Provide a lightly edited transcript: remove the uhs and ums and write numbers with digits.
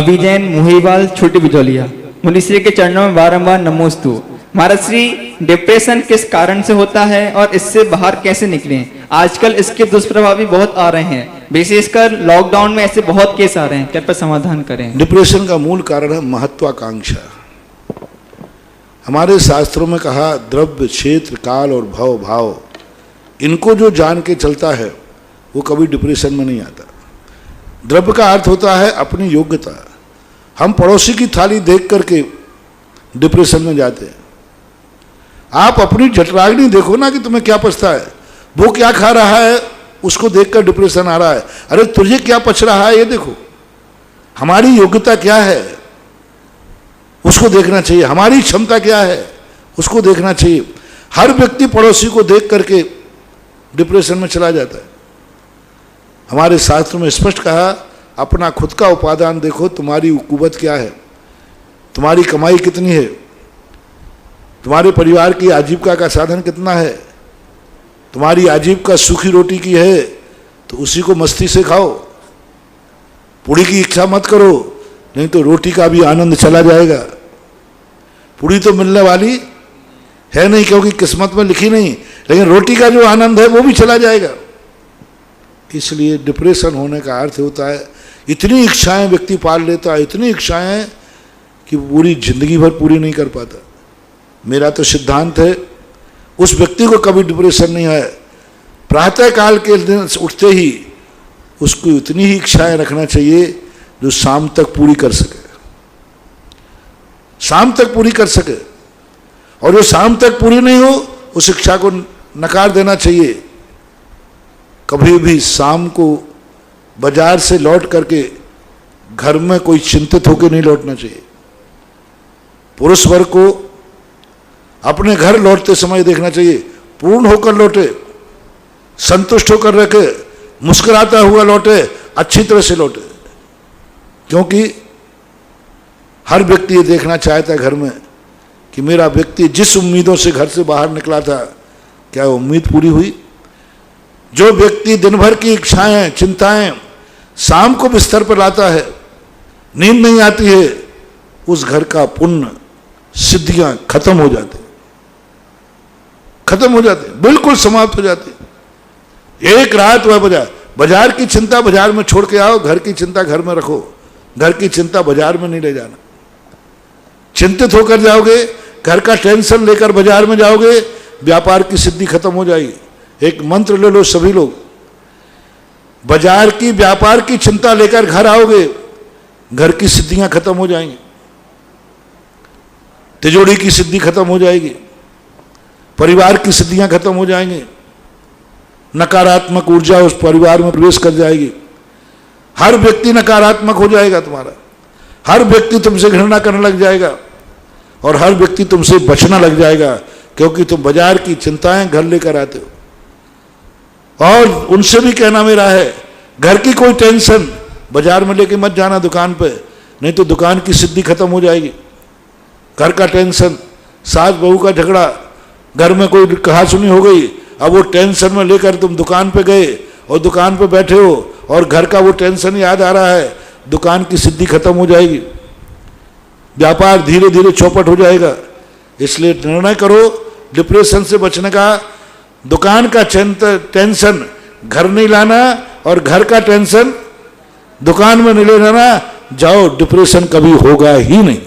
अभिजैन मुहीवाल छोटी बिजौलिया। मुनिश्री के चरणों में बारंबार नमोस्तु। महाराज श्री, डिप्रेशन किस कारण से होता है और इससे बाहर कैसे निकलें? आजकल इसके दुष्प्रभाव भी बहुत आ रहे हैं, विशेषकर लॉकडाउन में ऐसे बहुत केस आ रहे हैं, कृपया समाधान करें। डिप्रेशन का मूल कारण है महत्वाकांक्षा। हमारे शास्त्रों में कहा द्रव्य, क्षेत्र, काल और भव भाव, इनको जो जान के चलता है वो कभी डिप्रेशन में नहीं आता। द्रव्य का अर्थ होता है अपनी योग्यता। हम पड़ोसी की थाली देख करके डिप्रेशन में जाते हैं। आप अपनी जठराग्नि देखो ना कि तुम्हें क्या पचता है, वो क्या खा रहा है उसको देखकर डिप्रेशन आ रहा है। अरे तुझे क्या पच रहा है ये देखो, हमारी योग्यता क्या है उसको देखना चाहिए, हमारी क्षमता क्या है उसको देखना चाहिए। हर व्यक्ति पड़ोसी को देख करके डिप्रेशन में चला जाता है। हमारे शास्त्र में स्पष्ट कहा अपना खुद का उपादान देखो, तुम्हारी कुवत क्या है, तुम्हारी कमाई कितनी है, तुम्हारे परिवार की आजीविका का साधन कितना है। तुम्हारी आजीविका सूखी रोटी की है तो उसी को मस्ती से खाओ, पूड़ी की इच्छा मत करो, नहीं तो रोटी का भी आनंद चला जाएगा। पूड़ी तो मिलने वाली है नहीं क्योंकि किस्मत में लिखी नहीं, लेकिन रोटी का जो आनंद है वो भी चला जाएगा। इसलिए डिप्रेशन होने का अर्थ होता है इतनी इच्छाएं व्यक्ति पाल लेता है, इतनी इच्छाएं कि पूरी जिंदगी भर पूरी नहीं कर पाता। मेरा तो सिद्धांत है उस व्यक्ति को कभी डिप्रेशन नहीं आए, प्रातः काल के दिन उठते ही उसको इतनी ही इच्छाएं रखना चाहिए जो शाम तक पूरी कर सके, शाम तक पूरी कर सके। और जो शाम तक पूरी नहीं हो उस इच्छा को नकार देना चाहिए। कभी भी शाम को बाजार से लौट करके घर में कोई चिंतित होकर नहीं लौटना चाहिए। पुरुष वर्ग को अपने घर लौटते समय देखना चाहिए पूर्ण होकर लौटे, संतुष्ट होकर रखे, मुस्कुराता हुआ लौटे, अच्छी तरह से लौटे। क्योंकि हर व्यक्ति ये देखना चाहता है घर में कि मेरा व्यक्ति जिस उम्मीदों से घर से बाहर निकला था क्या उम्मीद पूरी हुई। जो व्यक्ति दिन भर की इच्छाएं चिंताएं शाम को बिस्तर पर लाता है, नींद नहीं आती है, उस घर का पुण्य सिद्धियां खत्म हो जाती, खत्म हो जाती, बिल्कुल समाप्त हो जाती। एक रात वह बाजार की चिंता बाजार में छोड़ के आओ, घर की चिंता घर में रखो, घर की चिंता बाजार में नहीं ले जाना। चिंतित होकर जाओगे, घर का टेंशन लेकर बाजार में जाओगे, व्यापार की सिद्धि खत्म हो जाएगी। एक मंत्र ले लो सभी लोग, बाजार की व्यापार की चिंता लेकर घर आओगे, घर की सिद्धियां खत्म हो जाएंगी, तिजोरी की सिद्धि खत्म हो जाएगी, परिवार की सिद्धियां खत्म हो जाएंगी, नकारात्मक ऊर्जा उस परिवार में प्रवेश कर जाएगी। हर व्यक्ति नकारात्मक हो जाएगा तुम्हारा, हर व्यक्ति तुमसे घृणा करने लग जाएगा और हर व्यक्ति तुमसे बचना लग जाएगा, क्योंकि तुम बाजार की चिंताएं घर लेकर आते हो। और उनसे भी कहना मेरा है घर की कोई टेंशन बाजार में लेके मत जाना दुकान पे, नहीं तो दुकान की सिद्धि खत्म हो जाएगी। घर का टेंशन, सास बहू का झगड़ा, घर में कोई कहा सुनी हो गई, अब वो टेंशन में लेकर तुम दुकान पे गए और दुकान पे बैठे हो और घर का वो टेंशन याद आ रहा है, दुकान की सिद्धि खत्म हो जाएगी, व्यापार धीरे धीरे चौपट हो जाएगा। इसलिए निर्णय करो डिप्रेशन से बचने का। दुकान का टेंशन घर नहीं लाना और घर का टेंशन दुकान में नहीं ले जाना, जाओ, डिप्रेशन कभी होगा ही नहीं।